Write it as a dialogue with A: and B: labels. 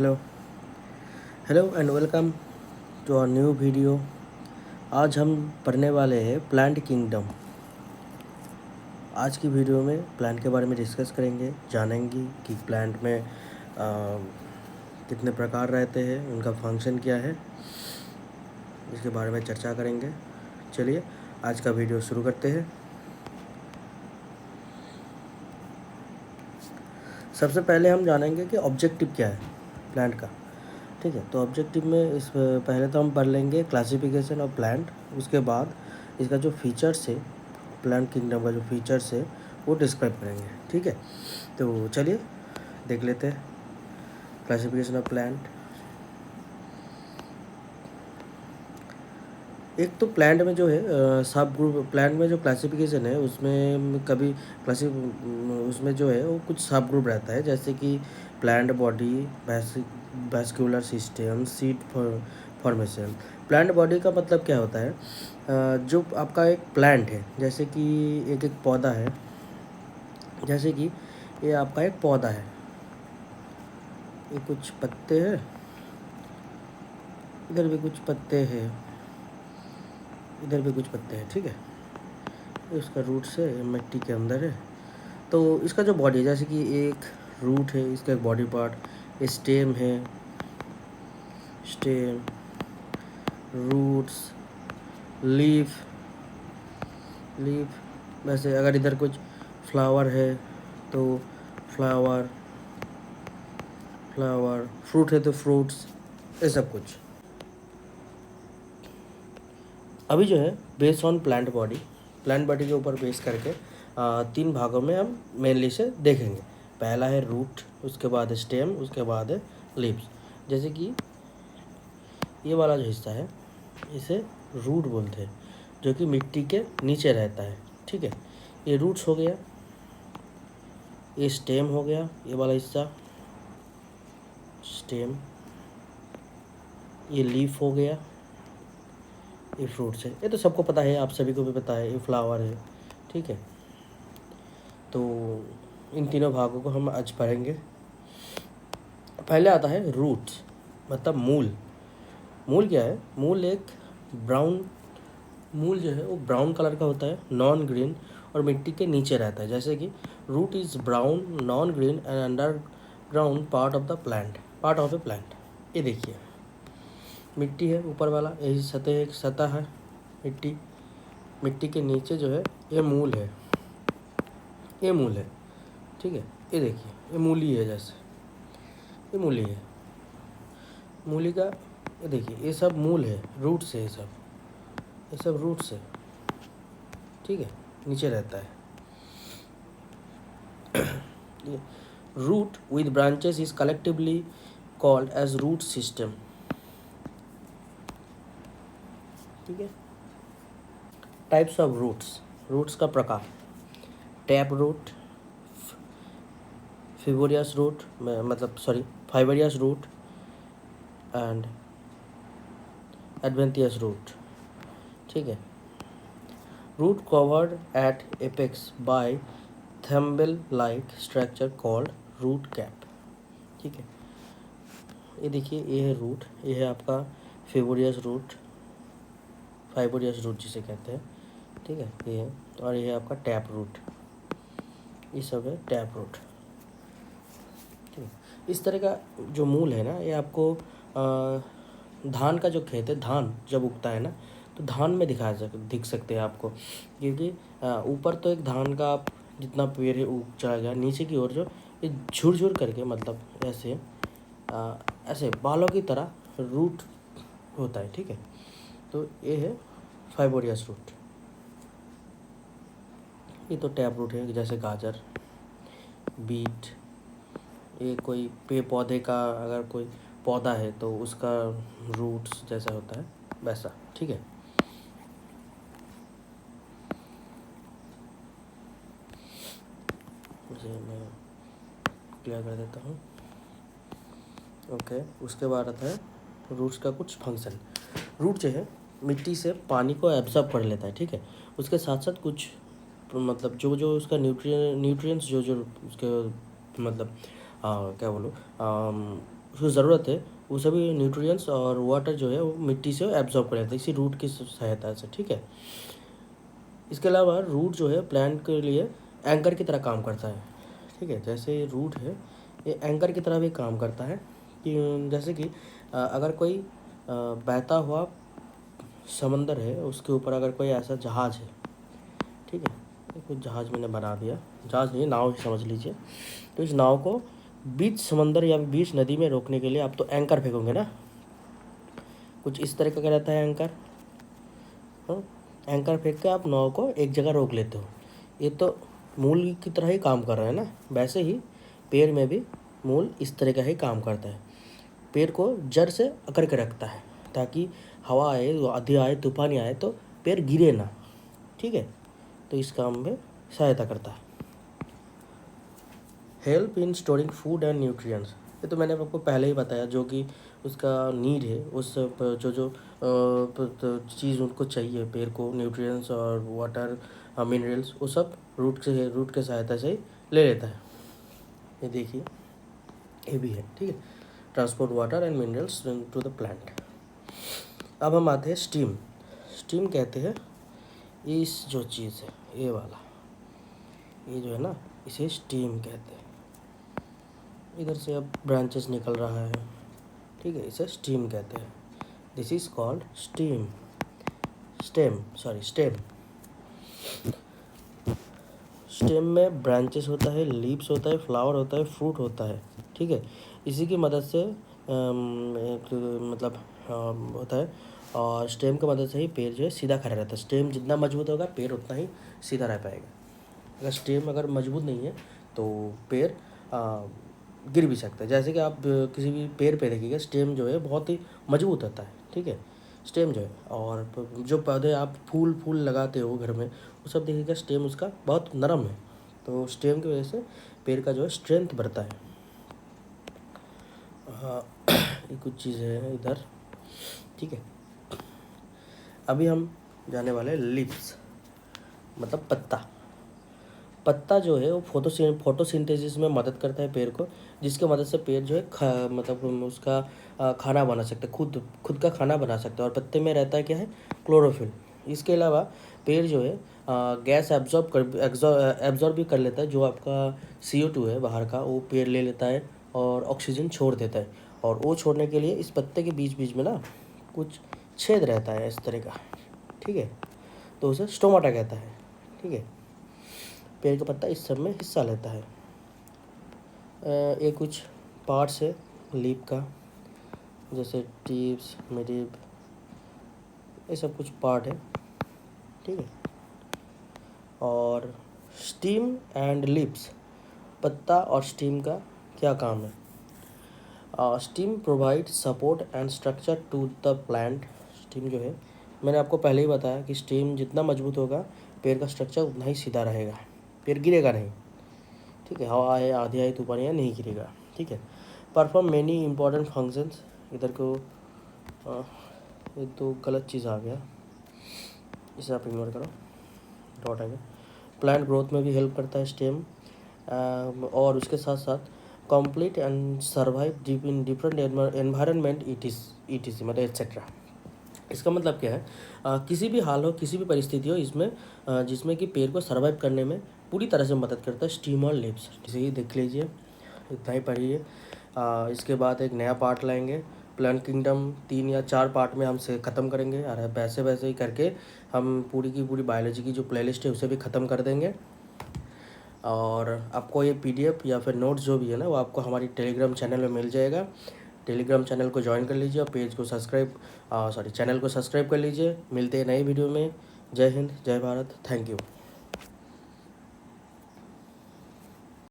A: Hello hello and welcome to our new video. आज हम पढ़ने वाले हैं प्लांट किंगडम। आज की वीडियो में प्लांट के बारे में डिस्कस करेंगे, जानेंगे कि प्लांट में कितने प्रकार रहते हैं, उनका फंक्शन क्या है, इसके बारे में चर्चा करेंगे। चलिए आज का वीडियो शुरू करते हैं। सबसे पहले हम जानेंगे कि ऑब्जेक्टिव क्या है प्लांट का। ठीक है, तो ऑब्जेक्टिव में इस पहले तो हम पढ़ लेंगे क्लासिफिकेशन ऑफ प्लांट। उसके बाद इसका जो फीचर्स है, प्लांट किंगडम का जो फीचर्स है वो डिस्क्राइब करेंगे। ठीक है, तो चलिए देख लेते हैं क्लासिफिकेशन ऑफ प्लांट। एक तो प्लांट में जो है सब ग्रुप, प्लांट में जो क्लासिफिकेशन है उसमें कभी उसमें जो है वो कुछ सब ग्रुप रहता है, जैसे कि plant body, vascular system, seed formation. Plant body का मतलब क्या होता है, जो आपका एक प्लांट है, जैसे कि एक एक पौधा है, जैसे कि ये आपका एक पौधा है, ये कुछ पत्ते हैं, इधर भी कुछ पत्ते हैं, इधर भी कुछ पत्ते हैं। ठीक है, इसका रूट से मिट्टी के अंदर है। तो इसका जो बॉडी है, जैसे कि एक रूट है, इसका एक बॉडी पार्ट, स्टेम है, स्टेम, रूट्स, लीफ, लीफ। वैसे अगर इधर कुछ फ्लावर है तो फ्लावर, फ्लावर, फ्रूट है तो फ्रूट्स, ये सब कुछ। अभी जो है बेस्ड ऑन प्लांट बॉडी के ऊपर बेस करके तीन भागों में हम मेनली से देखेंगे। पहला है रूट, उसके बाद स्टेम, उसके बाद है लीव्स। जैसे कि ये वाला जो हिस्सा है इसे रूट बोलते हैं, जो कि मिट्टी के नीचे रहता है। ठीक है, ये रूट्स हो गया, ये स्टेम हो गया, ये वाला हिस्सा स्टेम, ये लीफ हो गया, ये फ्रूट्स है। ये तो सबको पता है, आप सभी को भी पता है, ये फ्लावर है। ठीक है, तो इन तीनों भागों को हम आज पढ़ेंगे। पहले आता है रूट्स, मतलब मूल। मूल क्या है, मूल एक ब्राउन, मूल जो है वो ब्राउन कलर का होता है, नॉन ग्रीन, और मिट्टी के नीचे रहता है। जैसे कि root is brown, non green and underground part of the plant, part of a plant. ये देखिए मिट्टी है ऊपर वाला, यही सतह, एक सतह है मिट्टी, मिट्टी के नीचे जो है ये मूल है, ये मूल है। ठीक है, ये देखिए ये मूली है, जैसे ये मूली है, मूली का ये देखिए, ये सब मूल है, रूट्स है, ये सब रूट्स है। ठीक है, नीचे रहता है। ये root with branches is collectively called as root system. ठीक है, टाइप्स ऑफ रूट्स, रूट्स का प्रकार, टैप रूट, फिबोरियस रूट, मतलब sorry fibrous root and adventitious root. ठीक है, root covered at apex by thimble like structure called root cap. ठीक है, ये देखिए ये है रूट, ये है आपका फिबोरियस रूट, फाइबोरियस रूट जिसे कहते हैं। ठीक है, ये है, और ये है आपका टैप रूट, ये सब है टैप रूट। ठीक है, इस तरह का जो मूल है ना, ये आपको धान का जो खेत है, धान जब उगता है ना, तो धान में दिख सकते हैं आपको, क्योंकि ऊपर तो एक धान का आप जितना पेड़ है उग जाएगा, नीचे की ओर जो ये झुर करके, मतलब ऐसे ऐसे बालों की तरह रूट होता है। ठीक है, तो ये है फाइबोरियस रूट। ये तो टैप रूट है, जैसे गाजर, बीट, ये कोई पेड़ पौधे का, अगर कोई पौधा है तो उसका रूट्स जैसा होता है वैसा। ठीक है, इसे मैं क्लियर कर देता हूँ। ओके, उसके बाद आता है रूट्स का कुछ फंक्शन। रूट जो है मिट्टी से पानी को एब्जॉर्ब कर लेता है। ठीक है, उसके साथ साथ कुछ मतलब जो जो उसका न्यूट्रिएंट्स जो जो उसके मतलब क्या बोलूँ, उसको ज़रूरत है वो सभी न्यूट्रिएंट्स और वाटर जो है वो मिट्टी से एब्जॉर्ब कर लेता है इसी रूट की सहायता से, ठीक है। इसके अलावा रूट जो है प्लांट के लिए एंकर की तरह काम करता है, ठीक है। जैसे रूट है ये एंकर की तरह भी काम करता है कि जैसे कि अगर कोई बहता हुआ समंदर है उसके ऊपर अगर कोई ऐसा जहाज़ है, ठीक है, कुछ जहाज़ मैंने बना दिया, जहाज़ नहीं नाव ही समझ लीजिए। तो इस नाव को बीच समंदर या बीच नदी में रोकने के लिए आप तो एंकर फेंकोगे ना, कुछ इस तरह का रहता है एंकर। हाँ, एंकर फेंक के आप नाव को एक जगह रोक लेते हो। ये तो मूल की तरह ही काम कर रहा है ना। वैसे ही पेड़ में भी मूल इस तरह का ही काम करता है। पेड़ को जड़ से अकड़ के रखता है ताकि हवा आए, आंधी आए, तूफान आए तो पेड़ गिरे ना, ठीक है। तो इस काम में सहायता करता है। Help in storing food and nutrients, ये तो मैंने आपको पहले ही बताया जो कि उसका नीड है, उस जो जो चीज़ उनको चाहिए पेड़ को, न्यूट्रिएंट्स और वाटर मिनरल्स, वो सब रूट के सहायता से ही ले लेता है। ये देखिए ये भी है, ठीक है, transport water and minerals to the plant. अब हम आते हैं स्टीम। स्टीम कहते हैं इस जो चीज़ है ये वाला, ये जो है ना इसे स्टीम कहते हैं। इधर से अब ब्रांचेस निकल रहा है, ठीक है, इसे स्टीम कहते हैं। This is called steam, stem. Stem में ब्रांचेस होता है, लीव्स होता है, फ्लावर होता है, फ्रूट होता है, ठीक है। इसी की मदद से मतलब होता है, और स्टेम की मदद से ही पेड़ जो है सीधा खड़ा रहता है। स्टेम जितना मजबूत होगा पेड़ उतना ही सीधा रह पाएगा। अगर स्टेम अगर मजबूत नहीं है तो पेड़ गिर भी सकता है। जैसे कि आप किसी भी पेड़ पे देखिएगा स्टेम जो है बहुत ही मजबूत होता है, ठीक है, स्टेम जो है। और जो पौधे आप फूल लगाते हो घर में वो सब देखिएगा स्टेम उसका बहुत नरम है। तो स्टेम की वजह से पेड़ का जो है स्ट्रेंथ बढ़ता है। हाँ ये कुछ चीज़ें हैं इधर, ठीक है। अभी हम जाने वाले लीव्स, मतलब पत्ता जो है वो फोटोसिंथेसिस में मदद करता है पेड़ को, जिसके मदद से पेड़ जो है मतलब उसका खाना बना सकता है, खुद का खाना बना सकता है। और पत्ते में रहता है क्या है, क्लोरोफिल। इसके अलावा पेड़ जो है गैस एब्जॉर्ब भी कर लेता है। जो आपका CO2 है बाहर का वो पेड़ ले लेता है और ऑक्सीजन छोड़ देता है। और वो छोड़ने के लिए इस पत्ते के बीच बीच में ना कुछ छेद रहता है इस तरह का, ठीक है, तो उसे स्टोमाटा कहता है, ठीक है। पेड़ का पत्ता इस सब में हिस्सा लेता है। ये कुछ पार्ट्स है लीफ का, जैसे टिप्स, मिडिब, ये सब कुछ पार्ट है, ठीक है। और स्टीम एंड लीव्स, पत्ता और स्टीम का क्या काम है। Stem provide support and structure to the plant. Stem जो है मैंने आपको पहले ही बताया कि स्टीम जितना मजबूत होगा पेड़ का स्ट्रक्चर उतना ही सीधा रहेगा, पेड़ गिरेगा नहीं, ठीक है। हवा आए, आंधी आए, तूफान आए, नहीं गिरेगा, ठीक है। परफॉर्म मेनी इंपॉर्टेंट फंक्शंस, इधर को ये तो गलत चीज़ आ गया, इसे आप इग्नोर करो, डॉट आ गया। प्लांट ग्रोथ में भी हेल्प करता है स्टेम, और उसके साथ साथ complete and survive deep in different environment ETC मतलब एट्सेट्रा। इसका मतलब क्या है, किसी भी हाल हो, किसी भी परिस्थिति हो, इसमें जिसमें कि पेड़ को सर्वाइव करने में पूरी तरह से मदद करता है स्टीम और लीव्स। इसे ही देख लीजिए, इतना ही पढ़िए। इसके बाद एक नया पार्ट लाएंगे, प्लांट किंगडम 3 या 4 पार्ट में हम से ख़त्म करेंगे। और वैसे वैसे ही करके हम पूरी की पूरी बायोलॉजी की जो प्लेलिस्ट है उसे भी ख़त्म कर देंगे। और आपको ये PDF या फिर नोट्स जो भी है ना वो आपको हमारी टेलीग्राम चैनल में मिल जाएगा। टेलीग्राम चैनल को ज्वाइन कर लीजिए और पेज को चैनल को सब्सक्राइब कर लीजिए। मिलते हैं नई वीडियो में। जय हिंद, जय भारत, थैंक यू।